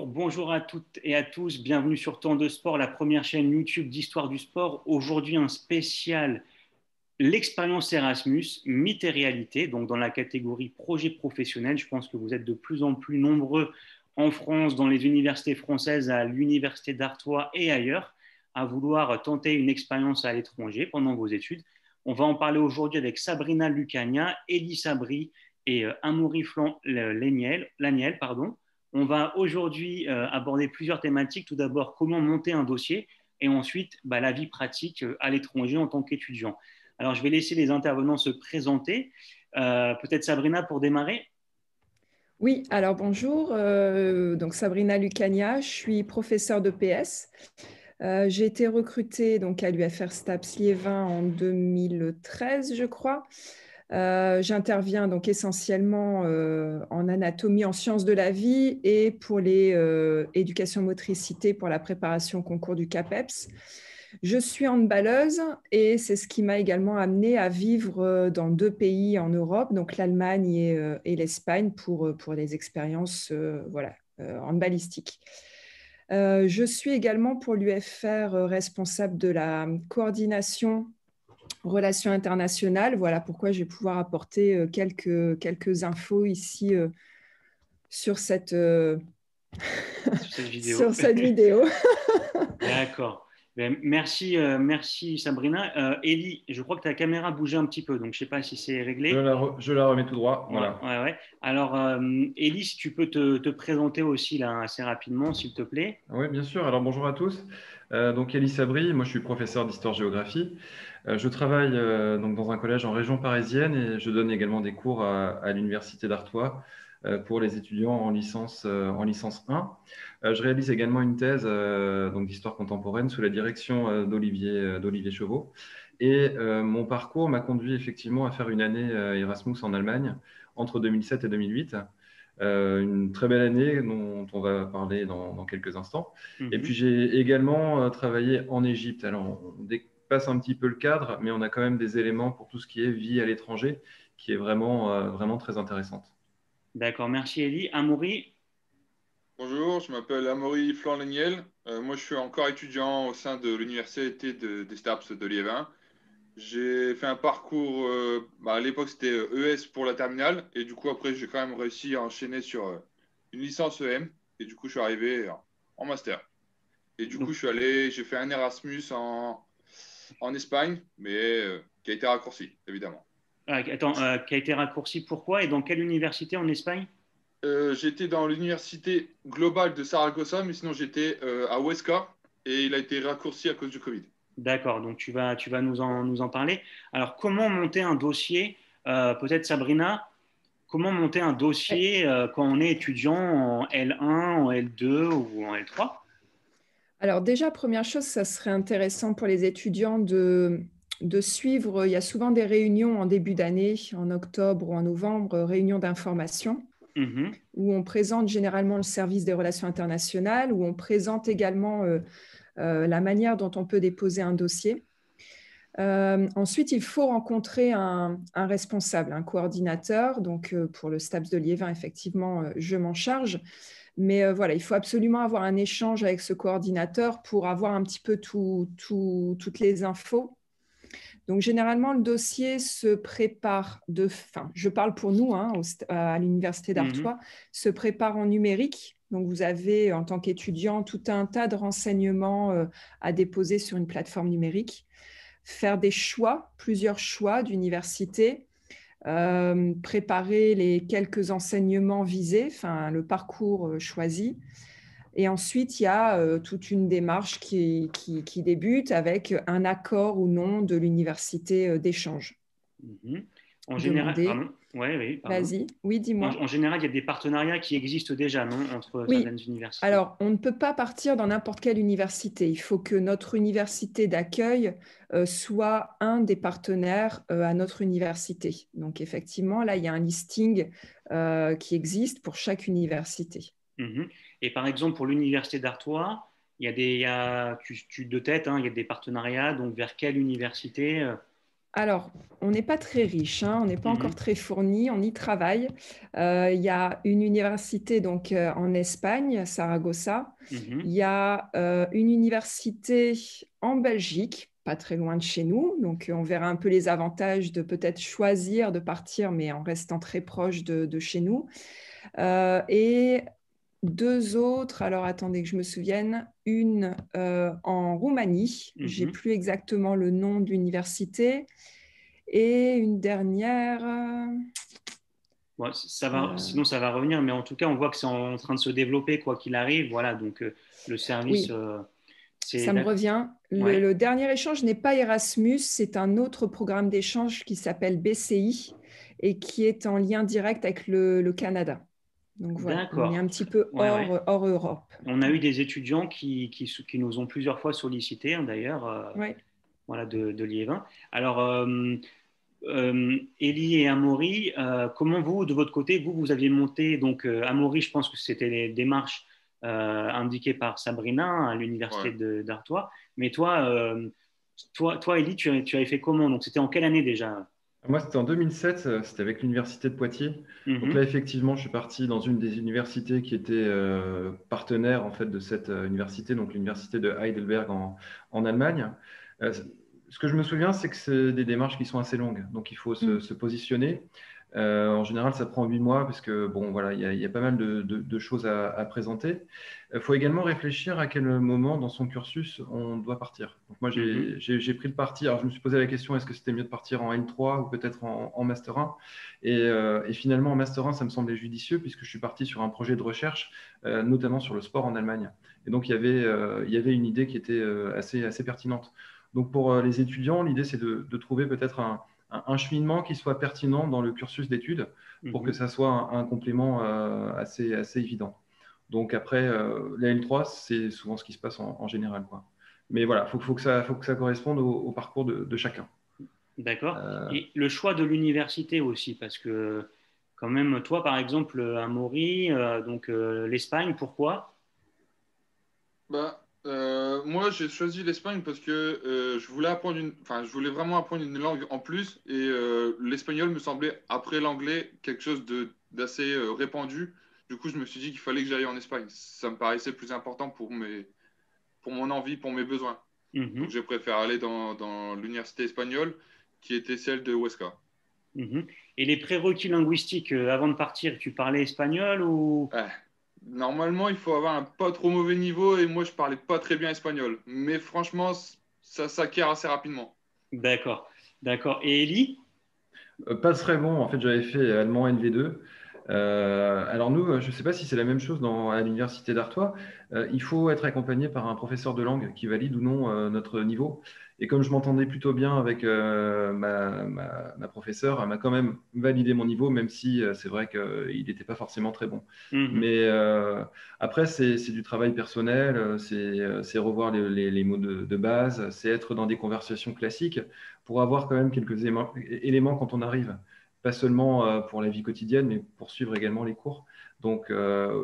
Bonjour à toutes et à tous, bienvenue sur Temps de Sport, la première chaîne YouTube d'histoire du sport. Aujourd'hui, un spécial l'expérience Erasmus, mythe et réalité, donc dans la catégorie projet professionnel. Je pense que vous êtes de plus en plus nombreux en France, dans les universités françaises, à l'université d'Artois et ailleurs, à vouloir tenter une expérience à l'étranger pendant vos études. On va en parler aujourd'hui avec Sabrina Lucania, Élie Sabri et Amaury Flan-Laniel. On va aujourd'hui aborder plusieurs thématiques. Tout d'abord, comment monter un dossier et ensuite la vie pratique à l'étranger en tant qu'étudiant. Alors, je vais laisser les intervenants se présenter. Peut-être Sabrina pour démarrer. Oui, alors bonjour. Donc Sabrina Lucania, je suis professeure de PS. J'ai été recrutée donc, à l'UFR STAPS Liévin en 2013, je crois. J'interviens donc essentiellement en anatomie, en sciences de la vie et pour les éducation motricité pour la préparation au concours du CAPEPS. Je suis handballeuse et c'est ce qui m'a également amenée à vivre dans 2 pays en Europe, donc l'Allemagne et l'Espagne pour les expériences handballistiques. Je suis également pour l'UFR responsable de la coordination relations internationales. Voilà pourquoi je vais pouvoir apporter quelques infos ici sur cette vidéo. sur cette vidéo. D'accord. Merci Sabrina. Élie, je crois que ta caméra bougeait un petit peu, donc je ne sais pas si c'est réglé. Je la remets tout droit. Voilà. Ouais. Alors, Élie, si tu peux te présenter aussi là, assez rapidement, s'il te plaît. Oui, bien sûr. Alors, bonjour à tous. Donc, Élie Sabri, moi je suis professeur d'histoire-géographie. Je travaille donc dans un collège en région parisienne et je donne également des cours à l'université d'Artois pour les étudiants en licence 1. Je réalise également une thèse donc d'histoire contemporaine sous la direction d'Olivier Chauveau. Et mon parcours m'a conduit effectivement à faire une année Erasmus en Allemagne entre 2007 et 2008. Une très belle année dont on va parler dans quelques instants. Et puis j'ai également travaillé en Égypte. Alors on dépasse un petit peu le cadre, mais on a quand même des éléments pour tout ce qui est vie à l'étranger, qui est vraiment très intéressante. D'accord, merci Élie. Amaury. Bonjour, je m'appelle Amaury Flan-Laniel. Moi, je suis encore étudiant au sein de l'université des STAPS de Liévin. J'ai fait un parcours, à l'époque c'était ES pour la terminale, et du coup après j'ai quand même réussi à enchaîner sur une licence EM, et du coup je suis arrivé en master. Et du coup j'ai fait un Erasmus en Espagne, mais qui a été raccourci, évidemment. Qui a été raccourci pourquoi et dans quelle université en Espagne? J'étais dans l'université globale de Saragossa, mais sinon j'étais à Huesca, et il a été raccourci à cause du Covid. D'accord, donc tu vas nous en parler. Alors, comment monter un dossier, peut-être Sabrina, comment monter un dossier quand on est étudiant en L1, en L2 ou en L3? Alors déjà, première chose, ça serait intéressant pour les étudiants de suivre, il y a souvent des réunions en début d'année, en octobre ou en novembre, réunions d'information, où on présente généralement le service des relations internationales, où on présente également la manière dont on peut déposer un dossier. Ensuite, il faut rencontrer un responsable, un coordinateur. Donc, pour le STAPS de Liévin, effectivement, je m'en charge. Mais voilà, il faut absolument avoir un échange avec ce coordinateur pour avoir un petit peu toutes les infos. Donc, généralement, le dossier se prépare je parle pour nous, à l'université d'Artois, se prépare en numérique. Donc, vous avez, en tant qu'étudiant, tout un tas de renseignements à déposer sur une plateforme numérique. Faire des choix, plusieurs choix d'université, préparer les quelques enseignements visés, le parcours choisi. Et ensuite, il y a toute une démarche qui débute avec un accord ou non de l'université d'échange. En général, pardon. Vas-y, oui, dis-moi. En général, il y a des partenariats qui existent déjà, non, entre certaines universités. Alors, on ne peut pas partir dans n'importe quelle université. Il faut que notre université d'accueil soit un des partenaires à notre université. Donc, effectivement, là, il y a un listing qui existe pour chaque université. Et par exemple, pour l'université d'Artois, de tête, hein, il y a des partenariats, donc vers quelle université Alors, on n'est pas très riche, hein, on n'est pas encore très fourni, on y travaille. Il y a une université donc, en Espagne, Saragossa. Il y a une université en Belgique, pas très loin de chez nous. Donc, on verra un peu les avantages de peut-être choisir de partir, mais en restant très proche de chez nous. Et deux autres, alors attendez que je me souvienne, une en Roumanie, j'ai plus exactement le nom de l'université, et une dernière. Bon, sinon, ça va revenir, mais en tout cas, on voit que c'est en train de se développer, quoi qu'il arrive. Voilà, donc le service, oui, c'est. Ça me revient. Ouais. Le dernier échange n'est pas Erasmus, c'est un autre programme d'échange qui s'appelle BCI et qui est en lien direct avec le Canada. Donc voilà, on est un petit peu hors Europe. On a eu des étudiants qui nous ont plusieurs fois sollicités, hein, d'ailleurs, voilà, de Liévin. Alors, Élie et Amaury, comment vous, de votre côté, vous aviez monté, donc Amaury, je pense que c'était les démarches indiquées par Sabrina à l'université d'Artois, mais toi, Élie, tu avais fait comment? Donc c'était en quelle année déjà? Moi, c'était en 2007, c'était avec l'université de Poitiers. Donc là, effectivement, je suis parti dans une des universités qui était partenaire en fait de cette université, donc l'université de Heidelberg en Allemagne. Ce que je me souviens, c'est que c'est des démarches qui sont assez longues, donc il faut se positionner. En général, ça prend 8 mois parce que bon, voilà, il y a pas mal de choses à présenter. Il faut également réfléchir à quel moment dans son cursus on doit partir. Donc moi, j'ai pris le parti. Alors, je me suis posé la question, est-ce que c'était mieux de partir en N3 ou peut-être en Master 1 et finalement, en Master 1, ça me semblait judicieux puisque je suis parti sur un projet de recherche, notamment sur le sport en Allemagne. Et donc, il y avait une idée qui était assez pertinente. Donc, pour les étudiants, l'idée, c'est de trouver peut-être un cheminement qui soit pertinent dans le cursus d'études pour que ça soit un complément assez évident. Donc après, la L3, c'est souvent ce qui se passe en général, quoi. Mais voilà, faut que ça corresponde au parcours de chacun. D'accord. Et le choix de l'université aussi, parce que quand même, toi, par exemple, Amaury, donc l'Espagne, pourquoi? Moi, j'ai choisi l'Espagne parce que je voulais vraiment apprendre une langue en plus et l'espagnol me semblait, après l'anglais, quelque chose d'assez répandu. Du coup, je me suis dit qu'il fallait que j'aille en Espagne. Ça me paraissait plus important pour mon envie, pour mes besoins. Donc, j'ai préféré aller dans l'université espagnole qui était celle de Huesca. Et les prérequis linguistiques, avant de partir, tu parlais espagnol ou… Normalement, il faut avoir un pas trop mauvais niveau et moi, je parlais pas très bien espagnol. Mais franchement, ça s'acquiert assez rapidement. D'accord. Et Élie? Pas très bon. En fait, j'avais fait allemand NV2. Alors nous, je ne sais pas si c'est la même chose à l'université d'Artois. Il faut être accompagné par un professeur de langue qui valide ou non notre niveau. Et comme je m'entendais plutôt bien avec ma professeure, elle m'a quand même validé mon niveau, même si c'est vrai qu'il n'était pas forcément très bon. Mais après, c'est du travail personnel, c'est revoir les mots de base, c'est être dans des conversations classiques pour avoir quand même quelques éléments quand on arrive. Pas seulement pour la vie quotidienne, mais pour suivre également les cours. Donc,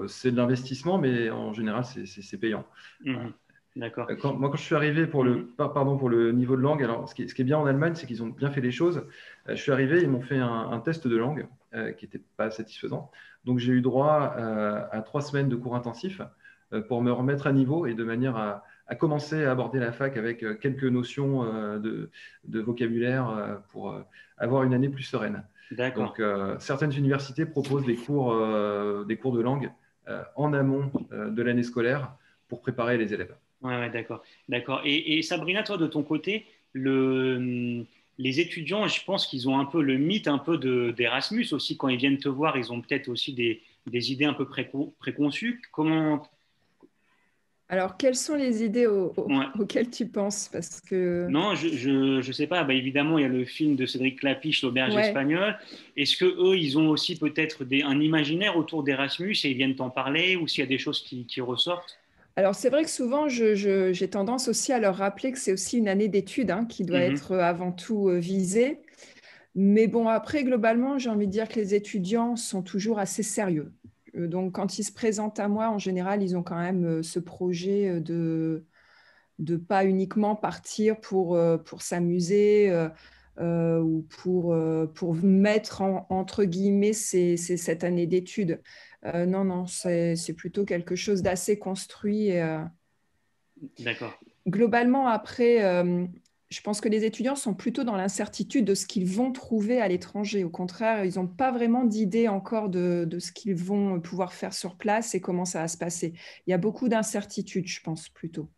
c'est de l'investissement, mais en général, c'est payant. D'accord. Quand je suis arrivé pour le niveau de langue, alors ce qui est bien en Allemagne, c'est qu'ils ont bien fait les choses. Je suis arrivé, ils m'ont fait un test de langue qui n'était pas satisfaisant. Donc, j'ai eu droit à 3 semaines de cours intensifs pour me remettre à niveau et de manière à commencer à aborder la fac avec quelques notions de vocabulaire pour avoir une année plus sereine. Donc, certaines universités proposent des cours de langue en amont de l'année scolaire pour préparer les élèves. Ouais, d'accord. Et Sabrina, toi, de ton côté, les étudiants, je pense qu'ils ont un peu le mythe un peu d'Erasmus aussi. Quand ils viennent te voir, ils ont peut-être aussi des idées un peu préconçues. Comment… Alors, quelles sont les idées auxquelles tu penses? Parce que… Non, je sais pas. Bah, évidemment, il y a le film de Cédric Clapiche, L'Auberge espagnole. Est-ce que eux, ils ont aussi peut-être un imaginaire autour d'Erasmus et ils viennent t'en parler, ou s'il y a des choses qui ressortent? Alors, c'est vrai que souvent, j'ai tendance aussi à leur rappeler que c'est aussi une année d'études qui doit être avant tout visée. Mais bon, après, globalement, j'ai envie de dire que les étudiants sont toujours assez sérieux. Donc, quand ils se présentent à moi, en général, ils ont quand même ce projet de pas uniquement partir pour s'amuser ou pour mettre entre guillemets cette année d'études. Non, c'est plutôt quelque chose d'assez construit. D'accord. Globalement, après, je pense que les étudiants sont plutôt dans l'incertitude de ce qu'ils vont trouver à l'étranger. Au contraire, ils n'ont pas vraiment d'idée encore de ce qu'ils vont pouvoir faire sur place et comment ça va se passer. Il y a beaucoup d'incertitudes, je pense, plutôt.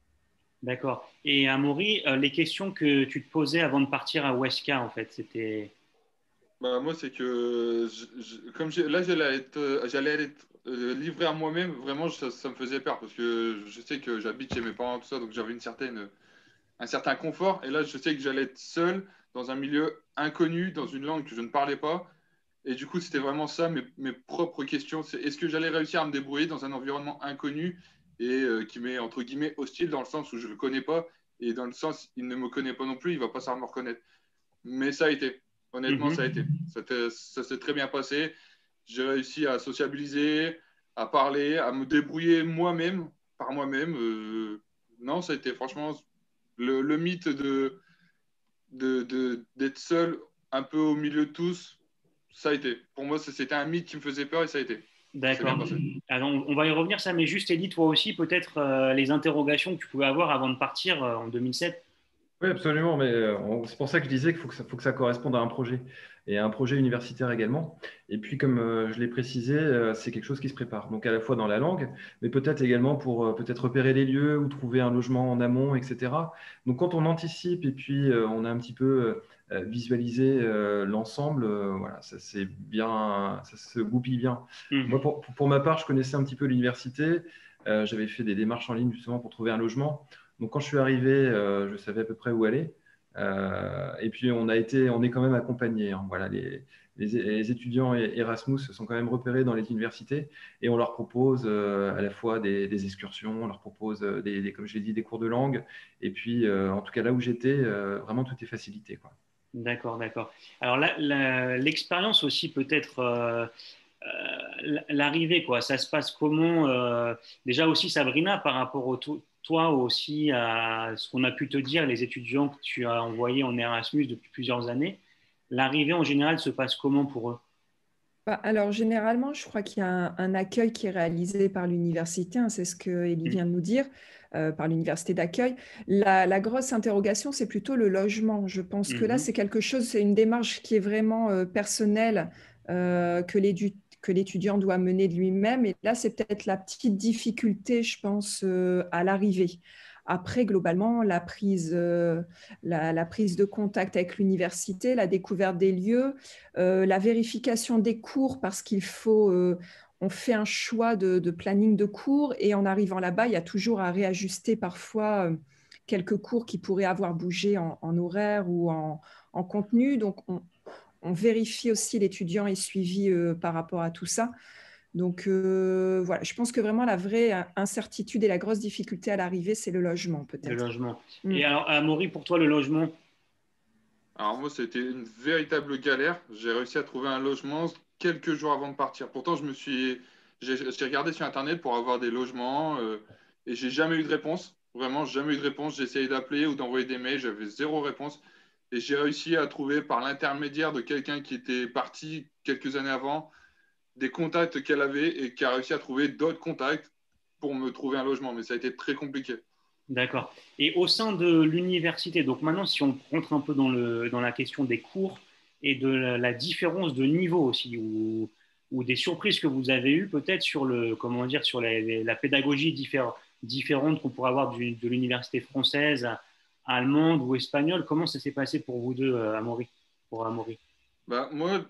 D'accord. Et Amaury, les questions que tu te posais avant de partir à Huesca, en fait, c'était… Bah, moi, c'est que là, j'allais être livré à moi-même. Vraiment, ça me faisait peur parce que je sais que j'habite chez mes parents, tout ça, donc j'avais un certain confort. Et là, je sais que j'allais être seul dans un milieu inconnu, dans une langue que je ne parlais pas. Et du coup, c'était vraiment ça, mes propres questions. C'est est-ce que j'allais réussir à me débrouiller dans un environnement inconnu et qui m'est, entre guillemets, hostile dans le sens où je ne le connais pas et dans le sens il ne me connaît pas non plus, il ne va pas savoir me reconnaître. Mais ça a été. Honnêtement, ça a été. Ça s'est très bien passé. J'ai réussi à sociabiliser, à parler, à me débrouiller moi-même, par moi-même. Non, ça a été franchement le mythe d'être seul un peu au milieu de tous. Ça a été. Pour moi, c'était un mythe qui me faisait peur et ça a été. D'accord. Alors, on va y revenir, ça, mais juste, Elie, toi aussi, peut-être les interrogations que tu pouvais avoir avant de partir en 2007. Oui, absolument, mais c'est pour ça que je disais qu'il faut que ça corresponde à un projet et à un projet universitaire également. Et puis, comme je l'ai précisé, c'est quelque chose qui se prépare. Donc, à la fois dans la langue, mais peut-être également pour peut-être repérer les lieux ou trouver un logement en amont, etc. Donc, quand on anticipe et puis on a un petit peu visualisé l'ensemble, voilà, ça c'est bien, ça se goupille bien. Moi, pour ma part, je connaissais un petit peu l'université. J'avais fait des démarches en ligne justement pour trouver un logement. Donc, quand je suis arrivé, je savais à peu près où aller. Et puis, on est quand même accompagné. Hein. Voilà, les étudiants Erasmus sont quand même repérés dans les universités et on leur propose à la fois des excursions, on leur propose, comme je l'ai dit, des cours de langue. Et puis, en tout cas, là où j'étais, vraiment tout est facilité, quoi. D'accord, d'accord. Alors, l'expérience aussi peut-être… l'arrivée, quoi. Ça se passe comment déjà aussi, Sabrina, par rapport toi aussi à ce qu'on a pu te dire, les étudiants que tu as envoyés en Erasmus depuis plusieurs années, l'arrivée en général se passe comment pour eux? Alors, généralement, je crois qu'il y a un accueil qui est réalisé par l'université, hein, c'est ce que Elie vient de nous dire, par l'université d'accueil. La grosse interrogation, c'est plutôt le logement. Je pense que là, c'est quelque chose, c'est une démarche qui est vraiment personnelle que l'étudiant doit mener de lui-même. Et là, c'est peut-être la petite difficulté, je pense, à l'arrivée. Après, globalement, la prise de contact avec l'université, la découverte des lieux, la vérification des cours parce on fait un choix de planning de cours et en arrivant là-bas, il y a toujours à réajuster parfois quelques cours qui pourraient avoir bougé en horaire ou en contenu. Donc, on vérifie aussi l'étudiant est suivi par rapport à tout ça. Donc, voilà, je pense que vraiment la vraie incertitude et la grosse difficulté à l'arrivée, c'est le logement, peut-être. Le logement. Et alors, Amaury, pour toi, le logement? Alors moi, c'était une véritable galère. J'ai réussi à trouver un logement quelques jours avant de partir. Pourtant, j'ai regardé sur Internet pour avoir des logements et j'ai jamais eu de réponse. Vraiment, jamais eu de réponse. J'ai essayé d'appeler ou d'envoyer des mails, j'avais zéro réponse. Et j'ai réussi à trouver par l'intermédiaire de quelqu'un qui était parti quelques années avant des contacts qu'elle avait et qui a réussi à trouver d'autres contacts pour me trouver un logement. Mais ça a été très compliqué. D'accord. Et au sein de l'université, donc maintenant, si on rentre un peu dans la question des cours et de la différence de niveau aussi, ou des surprises que vous avez eues peut-être sur sur la pédagogie différente qu'on pourrait avoir de l'université française, allemande ou espagnole, comment ça s'est passé pour vous deux, pour Amaury? Bah, moi,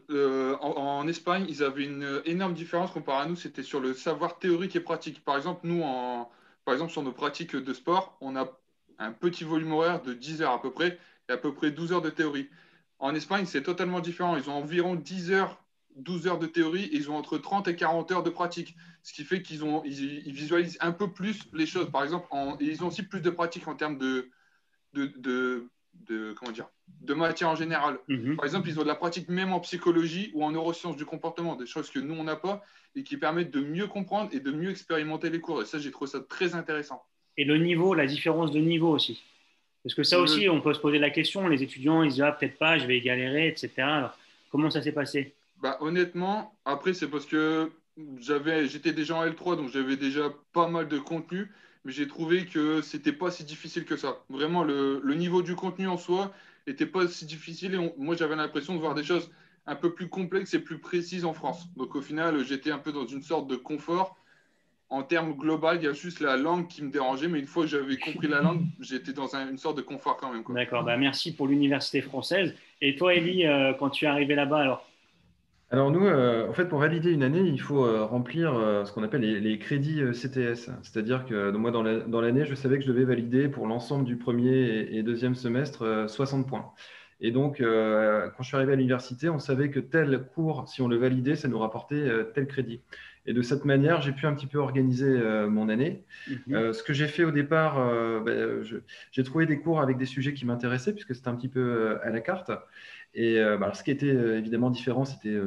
en Espagne, ils avaient une énorme différence comparé à nous. C'était sur le savoir théorique et pratique. Par exemple, par exemple, sur nos pratiques de sport, on a un petit volume horaire de 10 heures à peu près, et à peu près 12 heures de théorie. En Espagne, c'est totalement différent. Ils ont environ 10 heures, 12 heures de théorie, et ils ont entre 30 et 40 heures de pratique. Ce qui fait ils visualisent un peu plus les choses. Par exemple, ils ont aussi plus de pratique en termes de de matière en général. Par exemple, ils ont de la pratique même en psychologie ou en neurosciences du comportement, des choses que nous, on n'a pas et qui permettent de mieux comprendre et de mieux expérimenter les cours. Et ça, j'ai trouvé ça très intéressant. Et le niveau, la différence de niveau aussi. Parce que ça aussi, on peut se poser la question. Les étudiants, ils se disent, ah, peut-être pas, je vais galérer, etc. Alors, comment ça s'est passé? Bah, honnêtement, après, c'est parce que j'étais déjà en L3, donc j'avais déjà pas mal de contenu, mais j'ai trouvé que c'était pas si difficile que ça. Vraiment, le niveau du contenu en soi était pas si difficile et moi, j'avais l'impression de voir des choses un peu plus complexes et plus précises en France. Donc, au final, j'étais un peu dans une sorte de confort. En termes global, il y a juste la langue qui me dérangeait, mais une fois que j'avais compris la langue, j'étais dans une sorte de confort quand même, quoi. D'accord, bah, merci pour l'université française. Et toi, Elie, quand tu es arrivé là-bas, alors? Alors nous, en fait, pour valider une année, il faut remplir ce qu'on appelle les crédits CTS. C'est-à-dire que donc, moi, dans l'année, je savais que je devais valider pour l'ensemble du premier et deuxième semestre 60 points. Et donc, quand je suis arrivé à l'université, on savait que tel cours, si on le validait, ça nous rapportait tel crédit. Et de cette manière, j'ai pu un petit peu organiser mon année. Ce que j'ai fait au départ, j'ai trouvé des cours avec des sujets qui m'intéressaient, puisque c'était un petit peu à la carte. Et ce qui était évidemment différent, c'était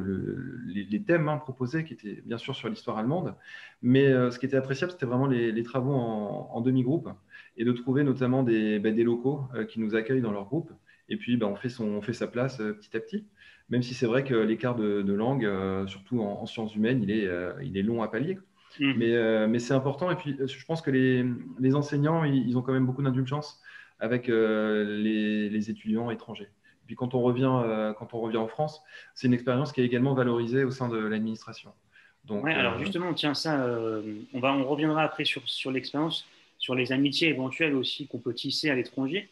les thèmes proposés, qui étaient bien sûr sur l'histoire allemande. Mais ce qui était appréciable, c'était vraiment les travaux en demi-groupe et de trouver notamment des locaux qui nous accueillent dans leur groupe. Et puis, on fait sa place petit à petit. Même si c'est vrai que l'écart de langue, surtout en sciences humaines, il est long à pallier. Mais c'est important. Et puis, je pense que les enseignants, ils ont quand même beaucoup d'indulgence avec les étudiants étrangers. Puis quand on revient en France, c'est une expérience qui est également valorisée au sein de l'administration. Donc, alors justement, tiens, ça, on reviendra après sur l'expérience, sur les amitiés éventuelles aussi qu'on peut tisser à l'étranger.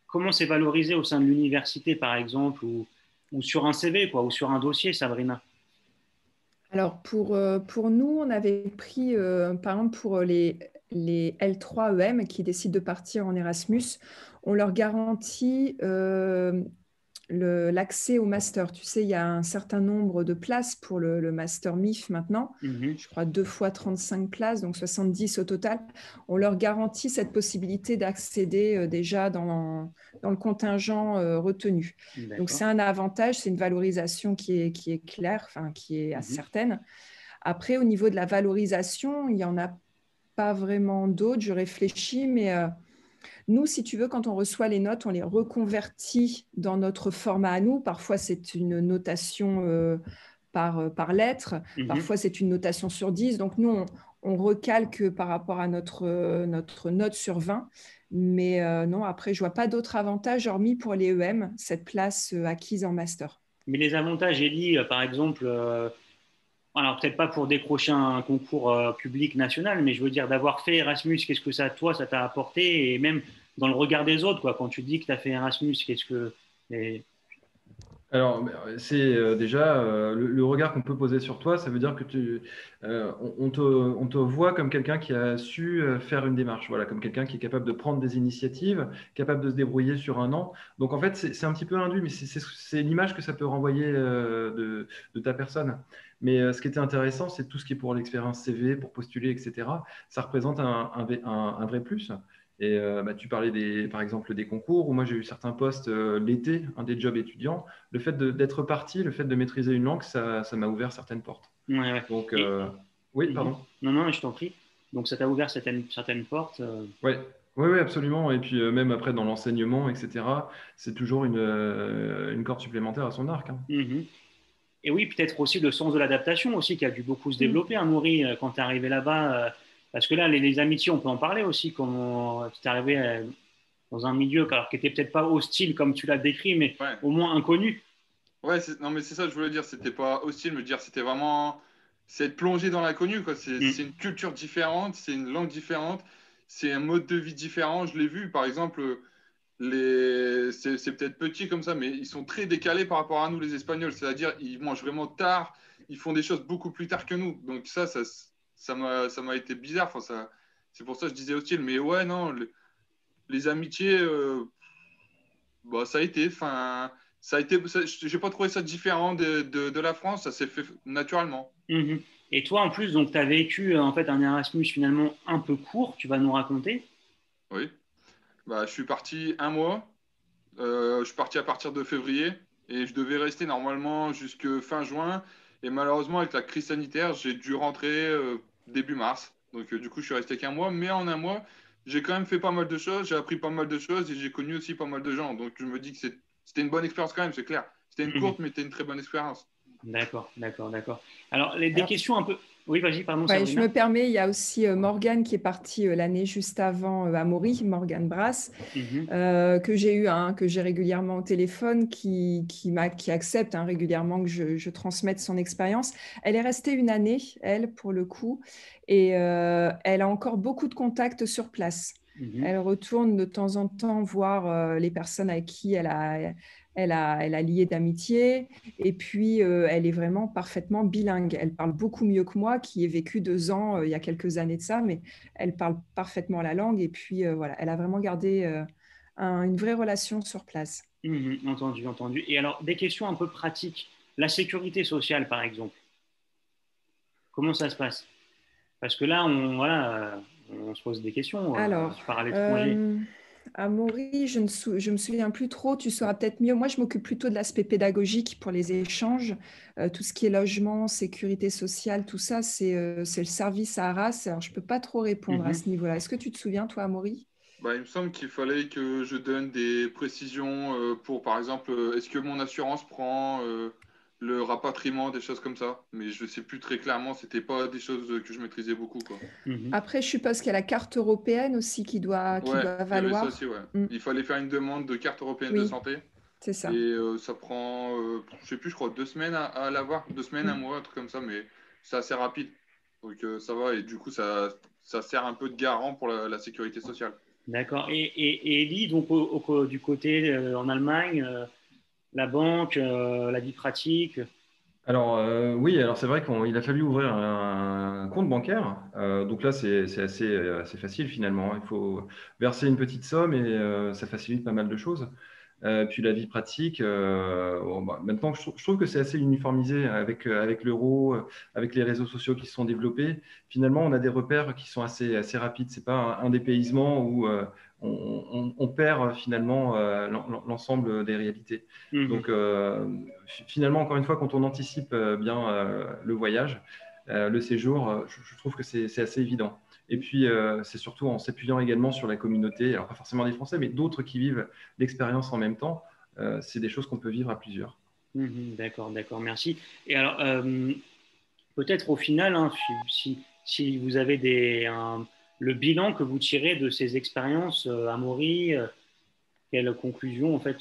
Comment c'est valorisé au sein de l'université, par exemple, ou sur un CV, quoi, ou sur un dossier, Sabrina? Alors, pour nous, on avait pris, par exemple, pour les L3 EM qui décident de partir en Erasmus, on leur garantit l'accès au master. Tu sais, il y a un certain nombre de places pour le master MIF maintenant. Je crois 2 fois 35 places, donc 70 au total. On leur garantit cette possibilité d'accéder déjà dans le contingent retenu. Donc, c'est un avantage, c'est une valorisation qui est claire, enfin, qui est certaine. Après, au niveau de la valorisation, il n'y en a pas vraiment d'autres. Je réfléchis, mais nous, si tu veux, quand on reçoit les notes, on les reconvertit dans notre format à nous. Parfois, c'est une notation par lettre. Parfois, c'est une notation sur 10. Donc, nous, on recalque par rapport à notre note sur 20. Mais non, après, je ne vois pas d'autres avantages, hormis pour les EM, cette place acquise en master. Mais les avantages, Elie, par exemple, alors peut-être pas pour décrocher un concours public national, mais je veux dire d'avoir fait Erasmus, qu'est-ce que ça t'a apporté? Et même dans le regard des autres, quoi, quand tu dis que tu as fait Erasmus, qu'est-ce que… Alors, c'est déjà le regard qu'on peut poser sur toi, ça veut dire que on te voit comme quelqu'un qui a su faire une démarche, voilà, comme quelqu'un qui est capable de prendre des initiatives, capable de se débrouiller sur un an. Donc, en fait, c'est un petit peu induit, mais c'est l'image que ça peut renvoyer de ta personne. Mais ce qui était intéressant, c'est tout ce qui est pour l'expérience CV, pour postuler, etc. Ça représente un vrai plus. Et tu parlais par exemple des concours, où moi j'ai eu certains postes l'été, des jobs étudiants. Le fait d'être parti, le fait de maîtriser une langue, ça m'a ouvert certaines portes. Ouais. Donc, oui, pardon. Non, je t'en prie. Donc ça t'a ouvert certaines portes. Oui, absolument. Et puis même après dans l'enseignement, etc., c'est toujours une corde supplémentaire à son arc. Et oui, peut-être aussi le sens de l'adaptation aussi qui a dû beaucoup se développer, Amaury, quand tu es arrivé là-bas. Parce que là, les amitiés, on peut en parler aussi, comment tu es arrivé dans un milieu qui n'était peut-être pas hostile comme tu l'as décrit, mais au moins inconnu. Ouais, non, mais c'est ça que je voulais dire. C'était pas hostile, me dire, c'était vraiment… C'est être plongé dans l'inconnu, quoi. C'est une culture différente, c'est une langue différente, c'est un mode de vie différent. Je l'ai vu, par exemple, c'est peut-être petit comme ça, mais ils sont très décalés par rapport à nous, les Espagnols. C'est-à-dire, ils mangent vraiment tard, ils font des choses beaucoup plus tard que nous. Donc ça m'a été bizarre. Enfin, c'est pour ça que je disais hostile. Mais ouais, non, les amitiés, ça a été. Enfin, j'ai pas trouvé ça différent de la France. Ça s'est fait naturellement. Et toi, en plus, donc, tu as vécu en fait un Erasmus finalement un peu court. Tu vas nous raconter? Oui. Bah, je suis parti un mois. Je suis parti à partir de février et je devais rester normalement jusque fin juin. Et malheureusement, avec la crise sanitaire, j'ai dû rentrer début mars. Donc, du coup, je suis resté qu'un mois. Mais en un mois, j'ai quand même fait pas mal de choses. J'ai appris pas mal de choses et j'ai connu aussi pas mal de gens. Donc, je me dis que c'était une bonne expérience quand même, c'est clair. C'était une courte, mais c'était une très bonne expérience. D'accord, d'accord, d'accord. Alors, des Alors, questions un peu. Oui, vas-y, pardon, ouais, je Sabrina. me permets, il y a aussi Morgane qui est partie l'année juste avant à Maury, Morgane Brass, que j'ai eu, que j'ai régulièrement au téléphone, qui accepte régulièrement que je transmette son expérience. Elle est restée une année, elle, pour le coup, et elle a encore beaucoup de contacts sur place. Elle retourne de temps en temps voir les personnes avec qui elle a lié d'amitié. Et puis, elle est vraiment parfaitement bilingue. Elle parle beaucoup mieux que moi, qui ai vécu 2 ans il y a quelques années de ça, mais elle parle parfaitement la langue. Et puis, voilà, elle a vraiment gardé une vraie relation sur place. Entendu, entendu. Et alors, des questions un peu pratiques. La sécurité sociale, par exemple, comment ça se passe? Parce que là, on se pose des questions. Alors, Tu pars à l'étranger. Amaury, je me souviens plus trop, tu sauras peut-être mieux. Moi, je m'occupe plutôt de l'aspect pédagogique pour les échanges. Tout ce qui est logement, sécurité sociale, tout ça, c'est le service à Arras. Alors, je ne peux pas trop répondre à ce niveau-là. Est-ce que tu te souviens, toi, Amaury? Bah, il me semble qu'il fallait que je donne des précisions pour, par exemple, est-ce que mon assurance prend le rapatriement, des choses comme ça. Mais je ne sais plus très clairement, c'était pas des choses que je maîtrisais beaucoup, quoi. Après, je suppose qu'il y a la carte européenne aussi qui doit Ouais, il y avait ça valoir. aussi, ouais. Mm. Il fallait faire une demande de carte européenne de Oui, santé. c'est ça. Et ça prend, je sais plus, je crois 2 semaines à l'avoir. 2 semaines, un Mm. mois, un truc comme ça, mais c'est assez rapide. Donc ça va, et du coup, ça sert un peu de garant pour la sécurité sociale. D'accord. Et Elie, donc du côté en Allemagne, la banque, la vie pratique. Alors oui, alors c'est vrai qu'il a fallu ouvrir un compte bancaire. Donc là, c'est assez facile finalement. Il faut verser une petite somme et ça facilite pas mal de choses. Puis la vie pratique, bon, bah, maintenant je trouve que c'est assez uniformisé avec l'euro, avec les réseaux sociaux qui se sont développés. Finalement, on a des repères qui sont assez rapides. C'est pas un dépaysement où on perd finalement l'ensemble des réalités. Donc finalement, encore une fois, quand on anticipe bien le voyage, le séjour, je trouve que c'est assez évident. Et puis, c'est surtout en s'appuyant également sur la communauté, alors pas forcément des Français, mais d'autres qui vivent l'expérience en même temps. C'est des choses qu'on peut vivre à plusieurs. D'accord, d'accord, merci. Et alors, peut-être au final, si vous avez le bilan que vous tirez de ces expériences à Maury, quelle conclusion en fait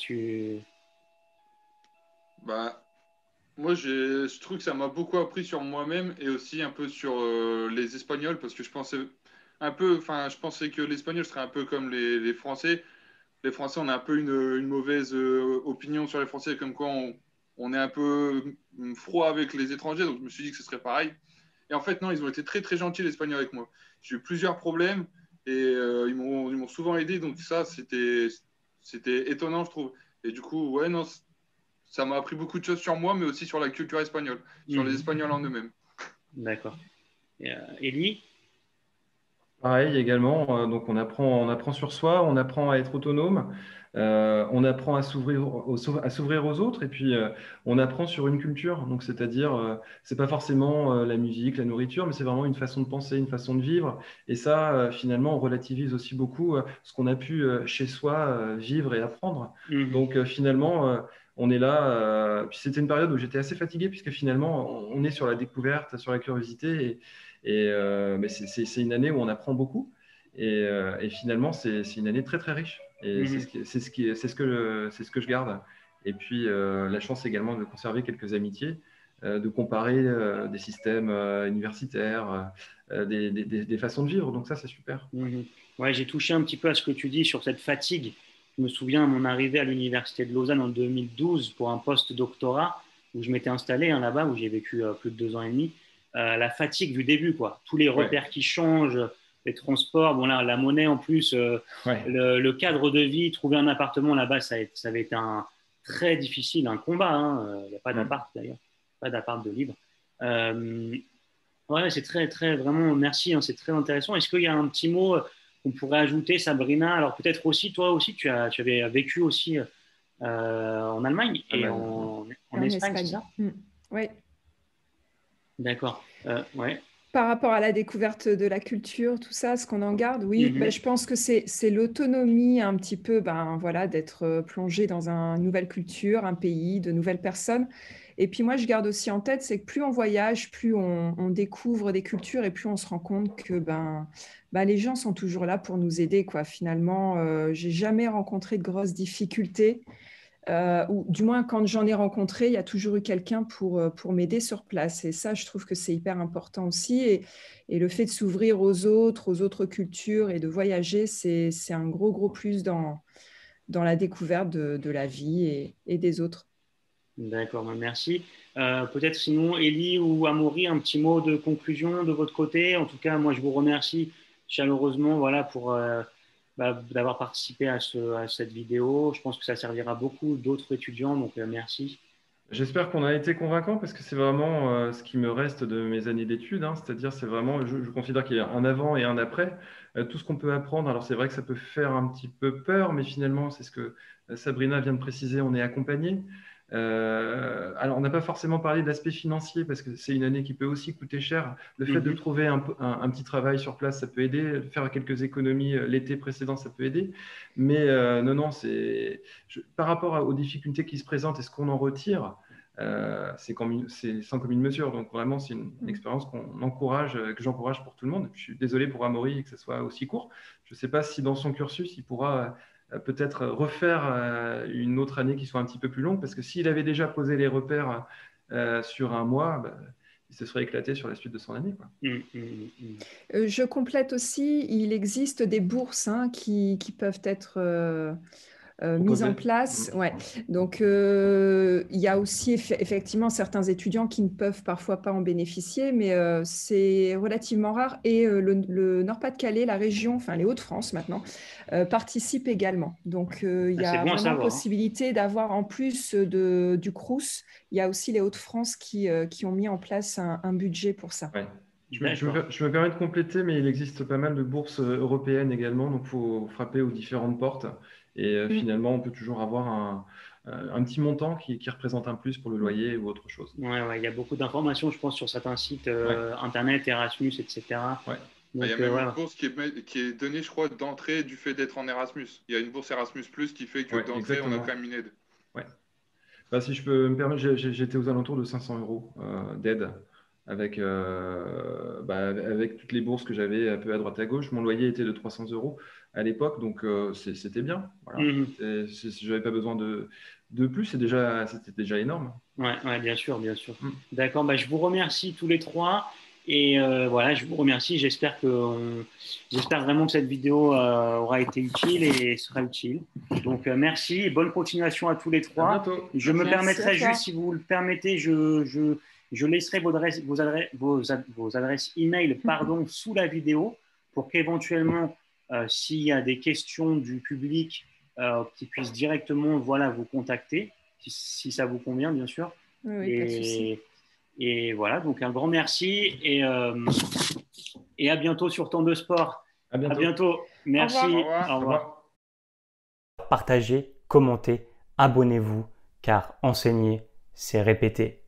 Bah, moi, je trouve que ça m'a beaucoup appris sur moi-même et aussi un peu sur les Espagnols parce que je pensais un peu, enfin, je pensais que l'Espagnol serait un peu comme les Français. Les Français, on a un peu une mauvaise opinion sur les Français, comme quoi on est un peu froid avec les étrangers, donc je me suis dit que ce serait pareil. Et en fait, non, ils ont été très très gentils, les Espagnols, avec moi. J'ai eu plusieurs problèmes et ils m'ont souvent aidé, donc ça, c'était étonnant, je trouve. Et du coup, ouais, non, ça m'a appris beaucoup de choses sur moi, mais aussi sur la culture espagnole, sur les Espagnols en eux-mêmes. D'accord. Elie? Pareil également, donc on apprend sur soi, on apprend à être autonome, on apprend à s'ouvrir aux autres, et puis on apprend sur une culture. Donc c'est-à-dire, c'est pas forcément la musique, la nourriture, mais c'est vraiment une façon de penser, une façon de vivre. Et ça, finalement, on relativise aussi beaucoup ce qu'on a pu chez soi vivre et apprendre. Donc finalement, on est là. Puis c'était une période où j'étais assez fatigué, puisque finalement, on est sur la découverte, sur la curiosité. Mais c'est une année où on apprend beaucoup. Et finalement, c'est une année très, très riche. Et c'est ce que je garde. Et puis, la chance également de conserver quelques amitiés, de comparer des systèmes universitaires, des façons de vivre. Donc ça, c'est super. Ouais, j'ai touché un petit peu à ce que tu dis sur cette fatigue. Je me souviens à mon arrivée à l'université de Lausanne en 2012 pour un post-doctorat où je m'étais installé là-bas, où j'ai vécu plus de 2 ans et demi. La fatigue du début, quoi. Tous les repères qui changent, les transports, bon là, la monnaie en plus, le cadre de vie, trouver un appartement là-bas, ça avait été très difficile, un combat. Il n'y a pas d'appart d'ailleurs, pas d'appart de libre. Ouais, c'est très, très, vraiment, merci, c'est très intéressant. Est-ce qu'il y a un petit mot qu'on pourrait ajouter, Sabrina? Alors peut-être aussi, toi aussi, tu avais vécu aussi en Allemagne et en Espagne, c'est ça? Oui. D'accord. Ouais. Par rapport à la découverte de la culture, tout ça, ce qu'on en garde, oui, je pense que c'est l'autonomie un petit peu, voilà, d'être plongé dans une nouvelle culture, un pays, de nouvelles personnes. Et puis moi, je garde aussi en tête, c'est que plus on voyage, plus on découvre des cultures et plus on se rend compte que les gens sont toujours là pour nous aider, quoi. Finalement, j'ai jamais rencontré de grosses difficultés. Ou du moins, quand j'en ai rencontré, il y a toujours eu quelqu'un pour m'aider sur place. Et ça, je trouve que c'est hyper important aussi. Et le fait de s'ouvrir aux autres cultures et de voyager, c'est un gros plus dans la découverte de la vie et des autres. D'accord, merci. Peut-être sinon, Élie ou Amaury, un petit mot de conclusion de votre côté. En tout cas, moi, je vous remercie chaleureusement voilà, pour d'avoir participé à cette vidéo. Je pense que ça servira beaucoup d'autres étudiants, donc merci. J'espère qu'on a été convaincant parce que c'est vraiment ce qui me reste de mes années d'études. C'est-à-dire, c'est vraiment, je considère qu'il y a un avant et un après. Tout ce qu'on peut apprendre, alors c'est vrai que ça peut faire un petit peu peur, mais finalement, c'est ce que Sabrina vient de préciser, on est accompagné. Alors, on n'a pas forcément parlé de l'aspect financier parce que c'est une année qui peut aussi coûter cher. Le fait de trouver un petit travail sur place, ça peut aider. Faire quelques économies l'été précédent, ça peut aider. Mais non, par rapport aux difficultés qui se présentent et ce qu'on en retire, c'est sans commune mesure. Donc, vraiment, c'est une expérience qu'on encourage, que j'encourage pour tout le monde. Je suis désolé pour Amaury que ce soit aussi court. Je ne sais pas si dans son cursus, il pourra peut-être refaire une autre année qui soit un petit peu plus longue, parce que s'il avait déjà posé les repères sur un mois, il se serait éclaté sur la suite de son année, quoi. Je complète aussi, il existe des bourses qui peuvent être mise en place. Ouais. Donc, il y a aussi effectivement certains étudiants qui ne peuvent parfois pas en bénéficier, mais c'est relativement rare. Et le Nord-Pas-de-Calais, la région, enfin les Hauts-de-France maintenant, participent également. Donc, il y a vraiment possibilité d'avoir, en plus du Crous, il y a aussi les Hauts-de-France qui ont mis en place un budget pour ça. Ouais. Je me permets de compléter, mais il existe pas mal de bourses européennes également, donc il faut frapper aux différentes portes. Et finalement, on peut toujours avoir un petit montant qui représente un plus pour le loyer ou autre chose. Ouais, il y a beaucoup d'informations, je pense, sur certains sites Internet, Erasmus, etc. Ouais. Donc, il y a même une bourse qui est donnée, je crois, d'entrée du fait d'être en Erasmus. Il y a une bourse Erasmus+, qui fait que d'entrée, on a quand même une aide. Ouais. Si je peux me permettre, j'étais aux alentours de 500 € d'aide. Avec toutes les bourses que j'avais un peu à droite à gauche. Mon loyer était de 300 € à l'époque, donc c'était bien. Voilà. Je n'avais pas besoin de plus, c'était déjà énorme. Ouais, bien sûr. D'accord, je vous remercie tous les trois. Et voilà, je vous remercie. J'espère vraiment que cette vidéo aura été utile et sera utile. Donc merci et bonne continuation à tous les trois. À bientôt. Je me permettrai juste, si vous le permettez, je laisserai vos adresses email sous la vidéo pour qu'éventuellement, s'il y a des questions du public, qu'ils puissent directement vous contacter, si ça vous convient, bien sûr. Oui, pas de souci. Et voilà, donc un grand merci et à bientôt sur Temps de Sport. À bientôt. Merci. Au revoir. Partagez, commentez, abonnez-vous, car enseigner, c'est répéter.